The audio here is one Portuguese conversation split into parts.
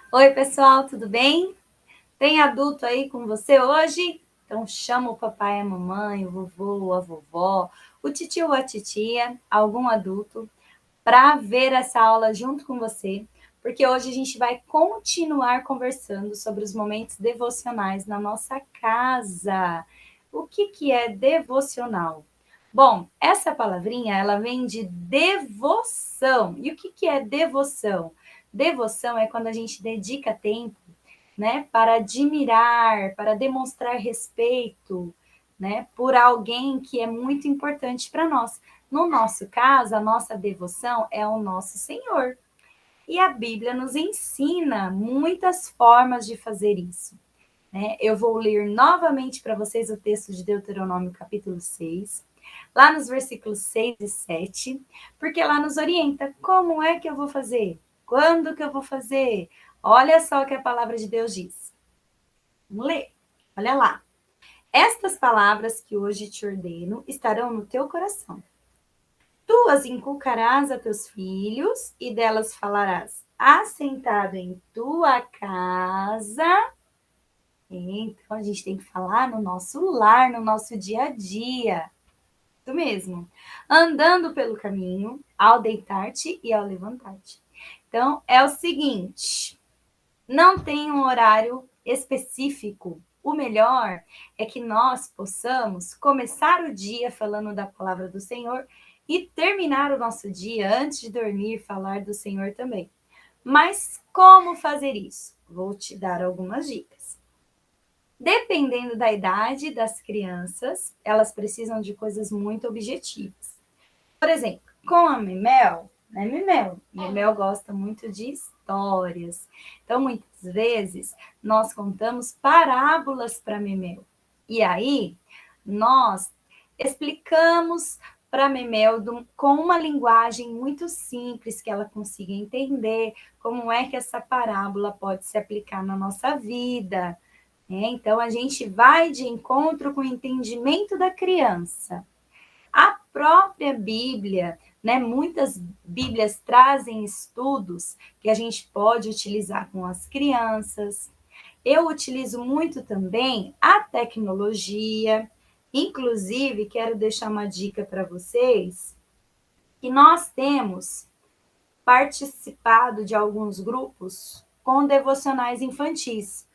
Oi, pessoal, tudo bem? Tem adulto aí com você hoje? Então chama o papai, a mamãe, o vovô, a vovó, o titio ou a titia, algum adulto, para ver essa aula junto com você, porque hoje a gente vai continuar conversando sobre os momentos devocionais na nossa casa. O que é devocional? Bom, essa palavrinha, ela vem de devoção. E o que é devoção? Devoção é quando a gente dedica tempo, né, para admirar, para demonstrar respeito, né, por alguém que é muito importante para nós. No nosso caso, a nossa devoção é o nosso Senhor. E a Bíblia nos ensina muitas formas de fazer isso, né? Eu vou ler novamente para vocês o texto de Deuteronômio, capítulo 6, lá nos versículos 6 e 7, porque lá nos orienta como é que eu vou fazer, quando que eu vou fazer. Olha só o que a palavra de Deus diz. Vamos ler. Olha lá. Estas palavras que hoje te ordeno estarão no teu coração. Tu as inculcarás a teus filhos e delas falarás assentado em tua casa. Então, a gente tem que falar no nosso lar, no nosso dia a dia. Isso mesmo. Andando pelo caminho, ao deitar-te e ao levantar-te. Então, é o seguinte: não tem um horário específico. O melhor é que nós possamos começar o dia falando da palavra do Senhor e terminar o nosso dia antes de dormir falar do Senhor também. Mas como fazer isso? Vou te dar algumas dicas. Dependendo da idade das crianças, elas precisam de coisas muito objetivas. Por exemplo, com a Mimel, né, Mimel gosta muito de histórias. Então, muitas vezes, nós contamos parábolas para Mimel. E aí, nós explicamos para Memel com uma linguagem muito simples que ela consiga entender como é que essa parábola pode se aplicar na nossa vida. Então, a gente vai de encontro com o entendimento da criança. A própria Bíblia, né? Muitas Bíblias trazem estudos que a gente pode utilizar com as crianças. Eu utilizo muito também a tecnologia. Inclusive, quero deixar uma dica para vocês, que nós temos participado de alguns grupos com devocionais infantis.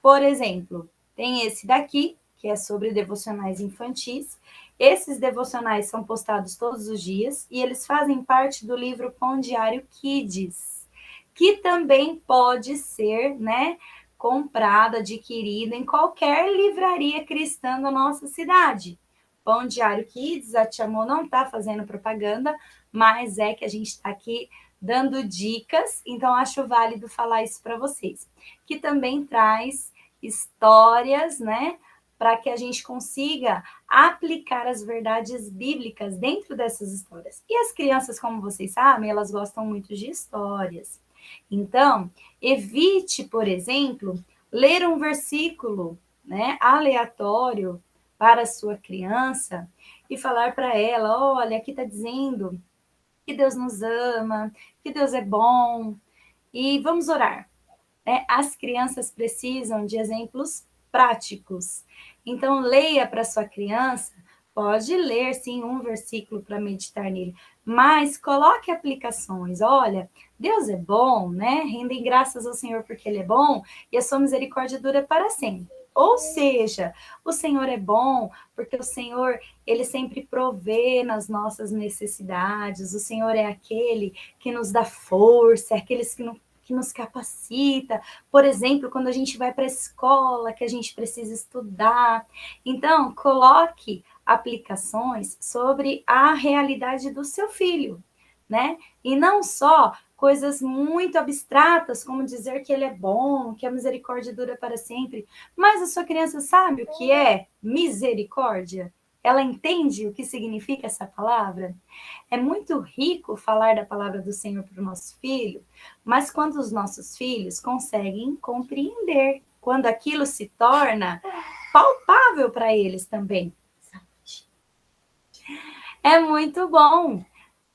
Por exemplo, tem esse daqui, que é sobre devocionais infantis. Esses devocionais são postados todos os dias e eles fazem parte do livro Pão Diário Kids, que também pode ser, né, comprado, adquirido em qualquer livraria cristã da nossa cidade. Pão Diário Kids, a Tia Mo não está fazendo propaganda, mas é que a gente está aqui dando dicas, então acho válido falar isso para vocês. Que também traz histórias, né, para que a gente consiga aplicar as verdades bíblicas dentro dessas histórias. E as crianças, como vocês sabem, elas gostam muito de histórias. Então, evite, por exemplo, ler um versículo, né, aleatório para a sua criança e falar para ela: olha, aqui está dizendo que Deus nos ama, que Deus é bom e vamos orar. As crianças precisam de exemplos práticos. Então, leia para sua criança, pode ler sim um versículo para meditar nele, mas coloque aplicações. Olha, Deus é bom, né? Rendem graças ao Senhor porque Ele é bom e a sua misericórdia dura para sempre. Ou seja, o Senhor é bom porque o Senhor, Ele sempre provê nas nossas necessidades. O Senhor é aquele que nos dá força, é aquele que nos capacita. Por exemplo, quando a gente vai para a escola, que a gente precisa estudar. Então, coloque aplicações sobre a realidade do seu filho, né? E não só coisas muito abstratas, como dizer que ele é bom, que a misericórdia dura para sempre, mas a sua criança sabe o que é misericórdia? Ela entende o que significa essa palavra? É muito rico falar da palavra do Senhor para o nosso filho, mas quando os nossos filhos conseguem compreender, quando aquilo se torna palpável para eles também. É muito bom.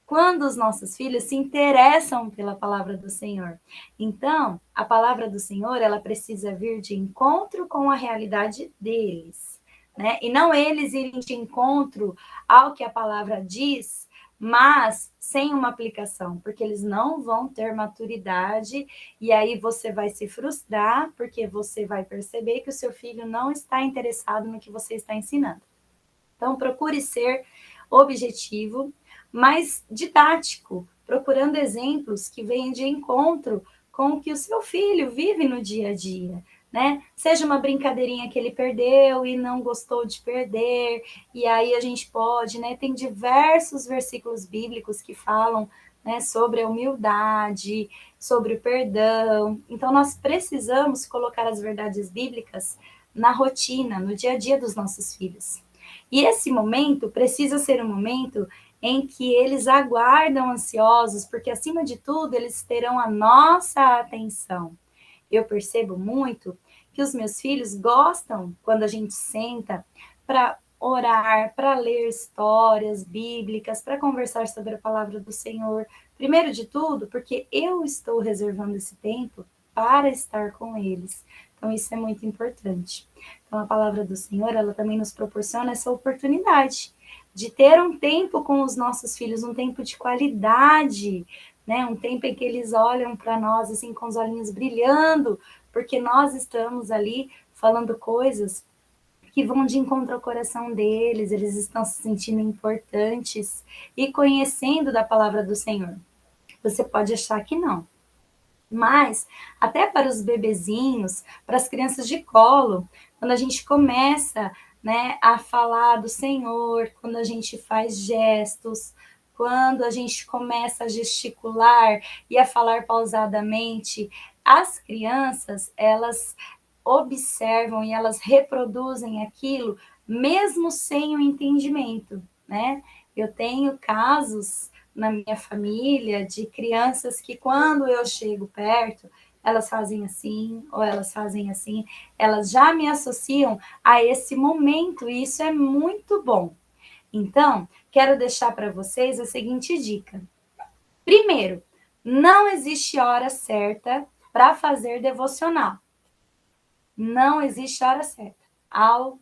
quando os nossos filhos se interessam pela palavra do Senhor. Então, a palavra do Senhor, ela precisa vir de encontro com a realidade deles, né? E não eles irem de encontro ao que a palavra diz, mas sem uma aplicação, porque eles não vão ter maturidade, e aí você vai se frustrar, porque você vai perceber que o seu filho não está interessado no que você está ensinando. Então, procure ser objetivo, mas didático, procurando exemplos que venham de encontro com o que o seu filho vive no dia a dia, né? Seja uma brincadeirinha que ele perdeu e não gostou de perder, e aí a gente pode, né? Tem diversos versículos bíblicos que falam, né, sobre a humildade, sobre o perdão. Então, nós precisamos colocar as verdades bíblicas na rotina, no dia a dia dos nossos filhos. E esse momento precisa ser um momento em que eles aguardam ansiosos, porque acima de tudo eles terão a nossa atenção. Eu percebo muito que os meus filhos gostam quando a gente senta para orar, para ler histórias bíblicas, para conversar sobre a palavra do Senhor. Primeiro de tudo, porque eu estou reservando esse tempo para estar com eles. Então, isso é muito importante. Então, a palavra do Senhor, ela também nos proporciona essa oportunidade de ter um tempo com os nossos filhos, um tempo de qualidade, né? Um tempo em que eles olham para nós assim com os olhinhos brilhando, porque nós estamos ali falando coisas que vão de encontro ao coração deles, eles estão se sentindo importantes e conhecendo da palavra do Senhor. Você pode achar que não, mas até para os bebezinhos, para as crianças de colo, quando a gente começa, né, a falar do Senhor, quando a gente faz gestos, quando a gente começa a gesticular e a falar pausadamente, as crianças, elas observam e elas reproduzem aquilo mesmo sem o entendimento, né? Eu tenho casos na minha família de crianças que quando eu chego perto, elas fazem assim ou elas fazem assim, elas já me associam a esse momento e isso é muito bom. Então, quero deixar para vocês a seguinte dica. Primeiro, não existe hora certa para fazer devocional. Não existe hora certa. Ao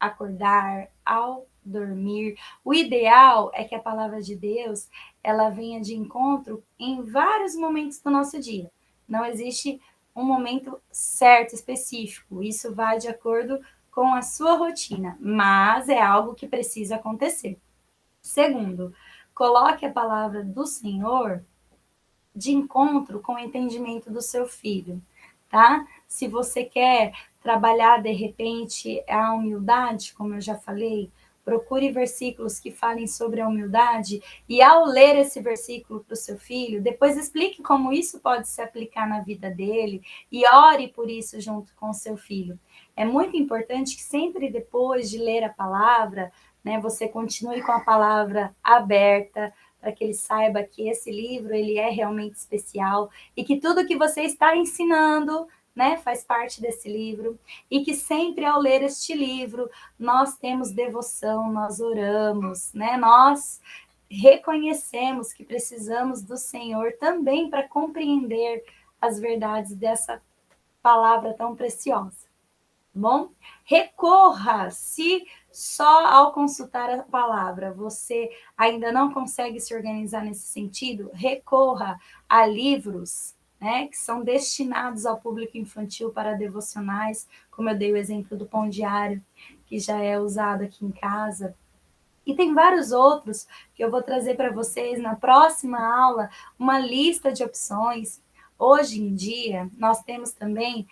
acordar, ao dormir. O ideal é que a palavra de Deus, ela venha de encontro em vários momentos do nosso dia. Não existe um momento certo, específico. Isso vai de acordo com a sua rotina, mas é algo que precisa acontecer. Segundo, coloque a palavra do Senhor de encontro com o entendimento do seu filho, tá? Se você quer trabalhar de repente a humildade, como eu já falei, procure versículos que falem sobre a humildade e ao ler esse versículo para o seu filho, depois explique como isso pode se aplicar na vida dele e ore por isso junto com o seu filho. É muito importante que sempre depois de ler a palavra, né, você continue com a palavra aberta, para que ele saiba que esse livro ele é realmente especial e que tudo que você está ensinando, né, faz parte desse livro e que sempre ao ler este livro nós temos devoção, nós oramos, né, nós reconhecemos que precisamos do Senhor também para compreender as verdades dessa palavra tão preciosa. Bom, recorra, se só ao consultar a palavra você ainda não consegue se organizar nesse sentido, recorra a livros, né, que são destinados ao público infantil para devocionais, como eu dei o exemplo do Pão Diário, que já é usado aqui em casa. E tem vários outros que eu vou trazer para vocês na próxima aula, uma lista de opções. Hoje em dia, nós temos também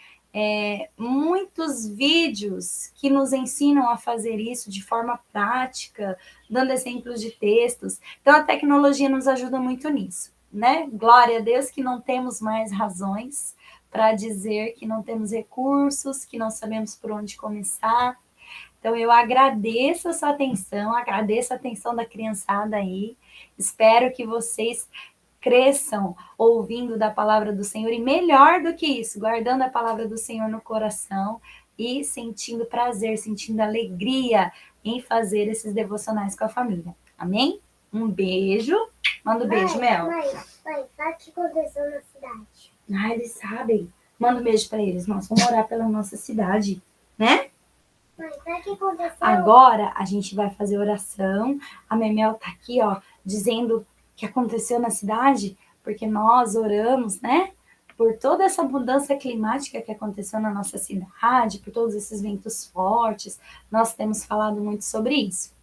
muitos vídeos que nos ensinam a fazer isso de forma prática, dando exemplos de textos. Então, a tecnologia nos ajuda muito nisso, né? Glória a Deus que não temos mais razões para dizer que não temos recursos, que não sabemos por onde começar. Então, eu agradeço a sua atenção, agradeço a atenção da criançada aí. Espero que vocês cresçam ouvindo da palavra do Senhor e melhor do que isso, guardando a palavra do Senhor no coração e sentindo prazer, sentindo alegria em fazer esses devocionais com a família. Amém? Um beijo. Manda um beijo, Mel. Mãe, tá o que aconteceu na cidade? Ah, eles sabem. Manda um beijo para eles. Nós vamos orar pela nossa cidade, né? Mãe, tá o que aconteceu? Agora a gente vai fazer oração. A Memel tá aqui, ó, dizendo o que aconteceu na cidade, porque nós oramos, né? Por toda essa mudança climática que aconteceu na nossa cidade, por todos esses ventos fortes. Nós temos falado muito sobre isso.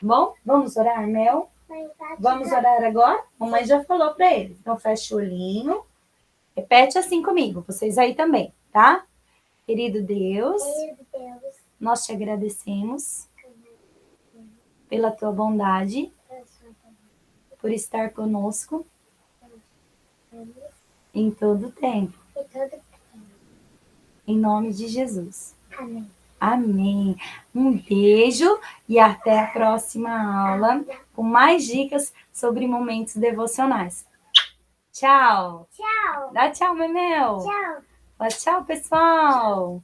Bom, vamos orar, Mel? Mãe, tá Vamos orar agora? Mamãe já falou para eles. Então fecha o olhinho. Repete assim comigo, vocês aí também, tá? Querido Deus, nós te agradecemos pela tua bondade, por estar conosco em todo tempo. Em nome de Jesus. Amém. Amém. Um beijo e até a próxima aula com mais dicas sobre momentos devocionais. Tchau. Tchau. Dá tchau, Memel. Tchau. Fala tchau, pessoal.